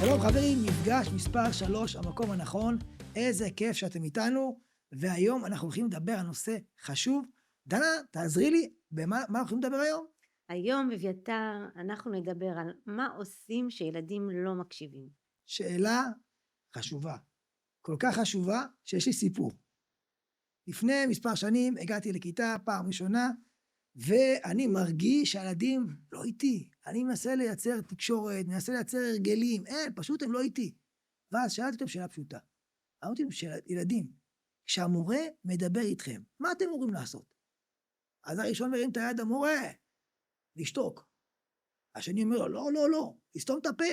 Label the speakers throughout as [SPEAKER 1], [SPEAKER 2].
[SPEAKER 1] שלום חברים, מפגש מספר 3, המקום הנכון. איזה כיף שאתם איתנו, והיום אנחנו הולכים לדבר על נושא חשוב. דנה, תעזרי לי, מה אנחנו הולכים לדבר היום?
[SPEAKER 2] היום אביתר אנחנו נדבר על מה עושים שילדים לא מקשיבים.
[SPEAKER 1] שאלה חשובה, כל כך חשובה שיש לי סיפור. לפני מספר שנים הגעתי לכיתה פעם ראשונה, ואני מרגיש שהילדים לא איתי. אני מנסה לייצר תקשורת, מנסה לייצר הרגלים, פשוט הם לא איתי. ואז שאלתי אותם שאלה פשוטה. אמרתי להם, ילדים, כשהמורה מדבר איתכם, מה אתם אמורים לעשות? אז הראשון מרים את היד, המורה, לשתוק. השני אומר לו, לא, לא, לא, לסתום את הפה.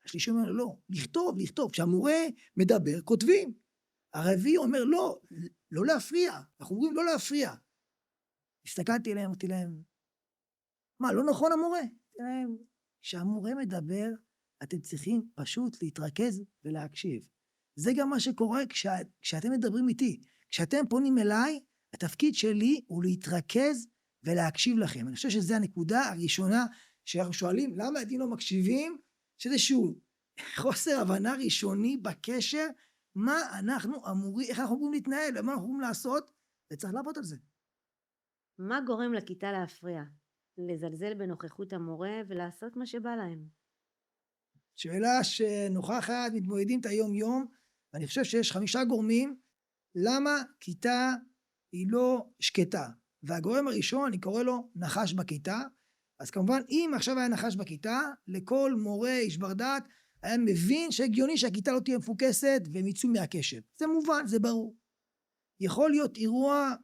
[SPEAKER 1] השלישי אומר לו, לא, לכתוב. כשהמורה מדבר, כותבים. הרביעי אומר, לא, לא להפריע. אנחנו אומרים לא להפריע. הסתכלתי עליהם, אמרתי להם, מה, לא נכון המורה? אמרתי להם, כשהמורה מדבר, אתם צריכים פשוט להתרכז ולהקשיב. זה גם מה שקורה כשאתם מדברים איתי. כשאתם פונים אליי, התפקיד שלי הוא להתרכז ולהקשיב לכם. אני חושב שזו הנקודה הראשונה שאנחנו שואלים, למה ילדים לא מקשיבים? שזה איזשהו חוסר הבנה ראשוני בקשר, איך אנחנו אמורים להתנהל, מה אנחנו אמורים לעשות, וצריך לעבוד על זה.
[SPEAKER 2] מה גורם לכיתה להפריע? לזלזל בנוכחות המורה ולעשות מה שבא להם.
[SPEAKER 1] שאלה שנוכחת, מתמודדים את היום-יום, ואני חושב שיש 5 גורמים, למה כיתה היא לא שקטה. והגורם הראשון, אני קורא לו נחש בכיתה. אז כמובן, אם עכשיו היה נחש בכיתה, לכל מורה איש בר דעת, היה מבין שהגיוני שהכיתה לא תהיה מפוקסת, והם יצאו מהקשב. זה מובן, זה ברור. יכול להיות אירוע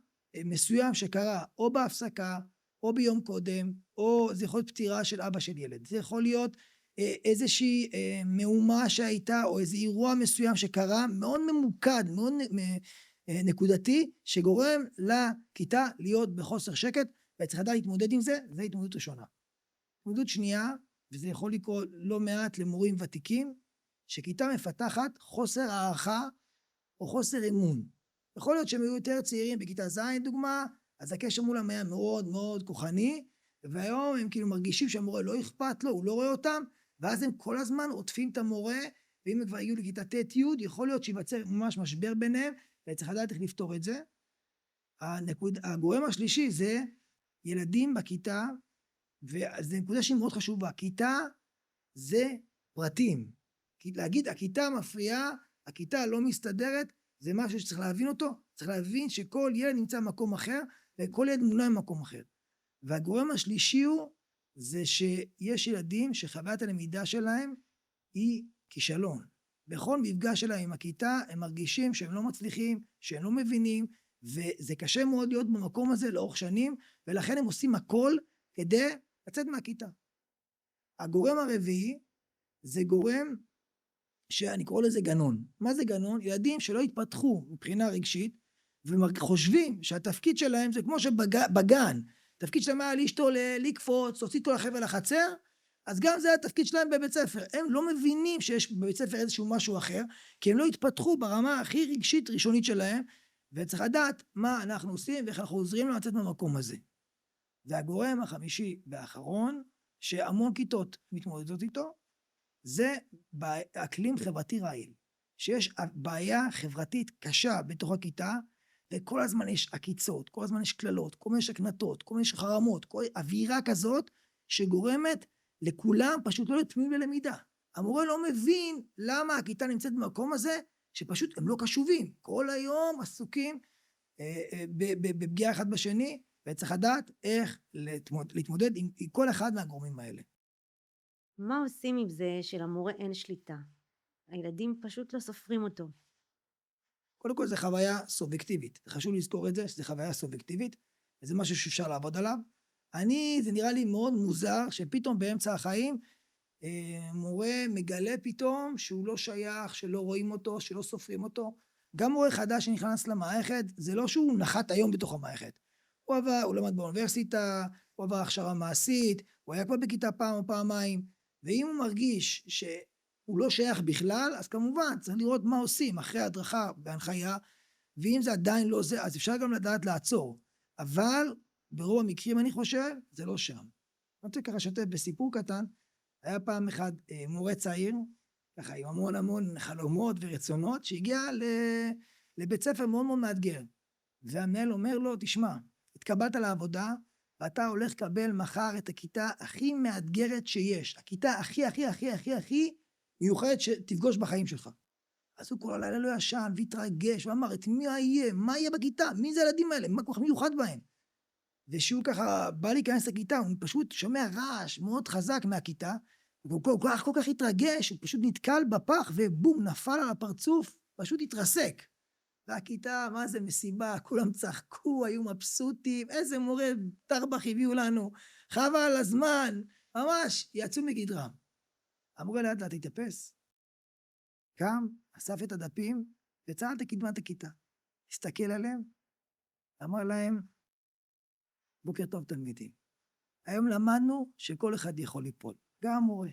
[SPEAKER 1] מסוים שקרה, או בהפסקה, או ביום קודם, או זה יכול להיות פטירה של אבא של ילד. זה יכול להיות איזושהי מהומה שהייתה, או איזה אירוע מסוים שקרה, מאוד ממוקד, מאוד נקודתי, שגורם לכיתה להיות בחוסר שקט, וצריך לדעת להתמודד עם זה. זה התמודדות ראשונה. התמודדות שנייה, וזה יכול לקרות לא מעט למורים ותיקים, שכיתה מפתחת חוסר הערכה, או חוסר אמון. יכול להיות שהם היו יותר צעירים בכיתה ז' דוגמה, אז הקשר מולם היה מאוד מאוד כוחני, והיום הם כאילו מרגישים שהמורה לא אכפת לו, הוא לא רואה אותם, ואז הם כל הזמן עוטפים את המורה, ואם הם כבר הגיעו לכיתה ט' י', יכול להיות שיווצר ממש משבר ביניהם, וצריך לדעת איך לפתור את זה. הגורם השלישי זה ילדים בכיתה, וזו נקודה שהיא מאוד חשובה. כיתה זה פרטים. להגיד הכיתה מפריעה, הכיתה לא מסתדרת, זה משהו שצריך להבין אותו. צריך להבין שכל ילד נמצא במקום אחר, וכל ילד מונע במקום אחר. והגורם השלישי הוא, זה שיש ילדים שחוויית הלמידה שלהם היא כישלון. בכל מפגש שלהם עם הכיתה, הם מרגישים שהם לא מצליחים, שהם לא מבינים, וזה קשה מאוד להיות במקום הזה לאורך שנים, ולכן הם עושים הכל כדי לצאת מהכיתה. הגורם הרביעי, זה גורם שאני קורא לזה גנון. מה זה גנון? ילדים שלא התפתחו מבחינה רגשית, וחושבים שהתפקיד שלהם זה כמו שבגן, התפקיד שלהם היה להשתולל, לקפוץ, להוציא אותו לחבל לחצר, אז גם זה התפקיד שלהם בבית ספר. הם לא מבינים שיש בבית ספר איזשהו משהו אחר, כי הם לא התפתחו ברמה הכי רגשית ראשונית שלהם, וצריך לדעת מה אנחנו עושים ואיך אנחנו עוזרים להם לצאת מהמקום הזה. והגורם החמישי והאחרון, שהמון כיתות מתמודדות איתו, זה אקלים חברתי רעיל. שיש בעיה חברתית קשה בתוך הכיתה, וכל הזמן יש עקיצות, כל הזמן יש כללות, כל הזמן יש הקנטות, כל הזמן יש חרמות, כל אווירה כזאת שגורמת לכולם פשוט לא להיות פנויים ללמידה. המורה לא מבין למה הכיתה נמצאת במקום הזה, שפשוט הם לא קשובים. כל היום עסוקים בפגיעה אחד בשני, וצריך לדעת איך להתמודד עם כל אחד מהגורמים האלה.
[SPEAKER 2] מה עושים עם זה שלמורה אין שליטה? הילדים פשוט לא סופרים אותו.
[SPEAKER 1] קודם כל, זו חוויה סובייקטיבית. חשוב לזכור את זה, שזו חוויה סובייקטיבית, וזה משהו שאפשר לעבוד עליו. זה נראה לי מאוד מוזר, שפתאום באמצע החיים, מורה מגלה פתאום שהוא לא שייך, שלא רואים אותו, שלא סופרים אותו. גם מורה חדש שנכנס למערכת, זה לא שהוא נחת היום בתוך המערכת. הוא למד באוניברסיטה, הוא עבר הכשרה מעשית, הוא היה כבר בכיתה פעם או פעמיים, ואם הוא מרגיש שהוא לא שייך בכלל, אז כמובן צריך לראות מה עושים אחרי הדרכה והנחיה, ואם זה עדיין לא זה, אז אפשר גם לדעת לעצור. אבל ברוב המקרים אני חושב, זה לא שם. אני רוצה ככה לשתף בסיפור קטן. היה פעם אחד מורה צעיר, ככה עם המון המון חלומות ורצונות, שהגיע לבית ספר מאוד מאוד מאתגר. והמנהל אומר לו, תשמע, התקבלת לעבודה, ואתה הולך לקבל מחר את הכיתה הכי מאתגרת שיש. הכיתה הכי הכי הכי הכי הכי מיוחדת שתפגוש בחיים שלך. אז הוא כל הלילה לא ישן והתרגש ואמר, את מי יהיה? מה יהיה בכיתה? מי זה הילדים האלה? מה כל כך מיוחד בהם? ושהוא ככה בא להיכנס לכיתה, הוא פשוט שומע רעש מאוד חזק מהכיתה, והוא כל כך התרגש, הוא פשוט נתקל בפח ובום, נפל על הפרצוף, פשוט התרסק. והכיתה, מה זה מסיבה, כולם צחקו, היו מבסוטים, איזה מורה תרבח הביאו לנו, חבל על הזמן, ממש, יצאו מגדרם. המורה לאט לאט התאפס, קם, אסף את הדפים, וצעד לקדמת הכיתה. הסתכל עליהם, אמר להם, בוקר טוב תלמידים. היום למדנו שכל אחד יכול ליפול, גם המורה.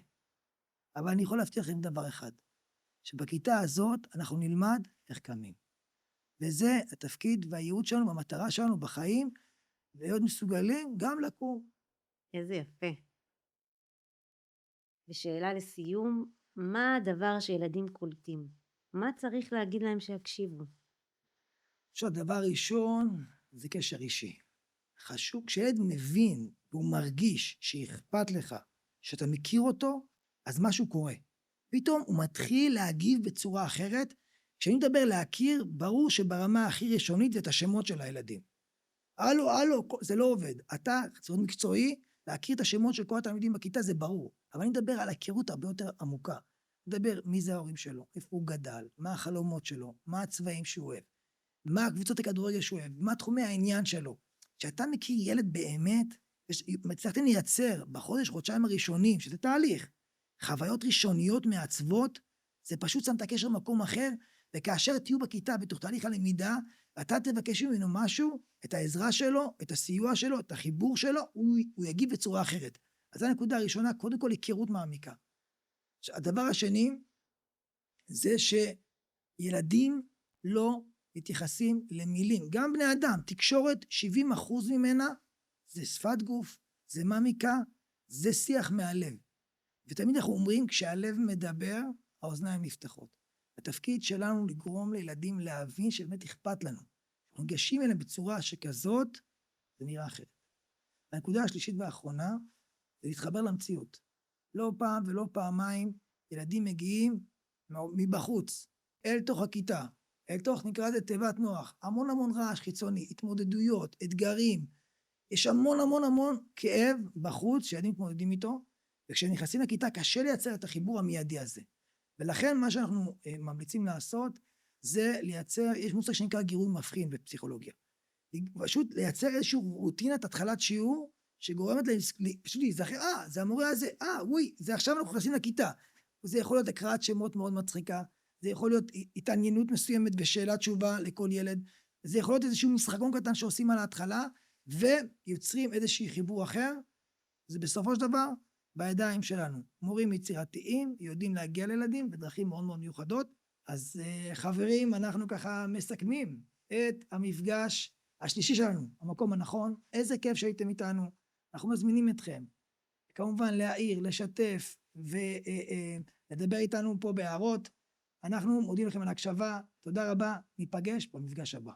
[SPEAKER 1] אבל אני יכול להבטיח לכם דבר אחד, שבכיתה הזאת אנחנו נלמד איך קמים. וזה התפקיד והייעוד שלנו, המטרה שלנו בחיים, להיות מסוגלים גם לקום.
[SPEAKER 2] איזה יפה. ושאלה לסיום, מה הדבר שילדים קולטים? מה צריך להגיד להם שיקשיבו?
[SPEAKER 1] עכשיו, דבר ראשון, זה קשר אישי. חשוב, כשילד מבין והוא מרגיש שאכפת לך, שאתה מכיר אותו, אז משהו קורה. פתאום הוא מתחיל להגיב בצורה אחרת. כשאני מדבר להכיר, ברור שברמה הכי ראשונית זה את השמות של הילדים. הלו, זה לא עובד. אתה, זאת מקצועי, להכיר את השמות של כל התלמידים בכיתה זה ברור. אבל אני מדבר על הכירות הרבה יותר עמוקה. אני מדבר מי זה ההורים שלו, איפה הוא גדל, מה החלומות שלו, מה הצבעים שהוא אוהב, מה הקבוצות הכדורגל שהוא אוהב, מה תחומי העניין שלו. כשאתה מכיר ילד באמת, מצליחתם לייצר בחודש, חודשיים הראשונים, שזה תהליך, חוויות ראשוניות מעצבות, זה פשוט שם את הקשר במקום אחר, וכאשר תהיו בכיתה בתוך תהליך הלמידה, ואתה תבקש ממנו משהו, את העזרה שלו, את הסיוע שלו, את החיבור שלו, הוא יגיב בצורה אחרת. אז זו הנקודה הראשונה, קודם כל היכרות מעמיקה. הדבר השני, זה שילדים לא מתייחסים למילים. גם בני אדם, תקשורת 70% ממנה, זה שפת גוף, זה מעמיקה, זה שיח מהלב. ותמיד אנחנו אומרים, כשהלב מדבר, האוזניים נפתחות. התפקיד שלנו לגרום לילדים להבין שבאמת אכפת לנו. אנחנו ניגשים אליהם בצורה שכזאת, זה נראה אחרת. הנקודה השלישית והאחרונה, זה להתחבר למציאות. לא פעם ולא פעמיים, ילדים מגיעים מבחוץ, אל תוך הכיתה, אל תוך נקרא לזה תיבת נוח, המון המון רעש חיצוני, התמודדויות, אתגרים, יש המון המון המון כאב בחוץ שילדים מתמודדים איתו, וכשהם נכנסים לכיתה קשה לייצר את החיבור המיידי הזה. ולכן מה שאנחנו ממליצים לעשות, זה לייצר, יש מושג שנקרא גירוי מבחין בפסיכולוגיה. פשוט לייצר איזושהי רוטינת התחלת שיעור, שגורמת פשוט להיזכר, זה המורה הזה, זה עכשיו אנחנו נכנסים לכיתה. זה יכול להיות הקראת שמות מאוד מצחיקה, זה יכול להיות התעניינות מסוימת ושאלת תשובה לכל ילד, זה יכול להיות איזשהו משחקון קטן שעושים על ההתחלה, ויוצרים איזשהו חיבור אחר, זה בסופו של דבר בידיים שלנו. מורים יצירתיים יודעים להגיע לילדים בדרכים מאוד מאוד מיוחדות, אז חברים, אנחנו ככה מסכמים את המפגש השלישי שלנו, המקום הנכון, איזה כיף שהייתם איתנו, אנחנו מזמינים אתכם, כמובן להעיר, לשתף ולדבר איתנו פה בהערות, אנחנו מודים לכם על ההקשבה, תודה רבה, ניפגש במפגש הבא.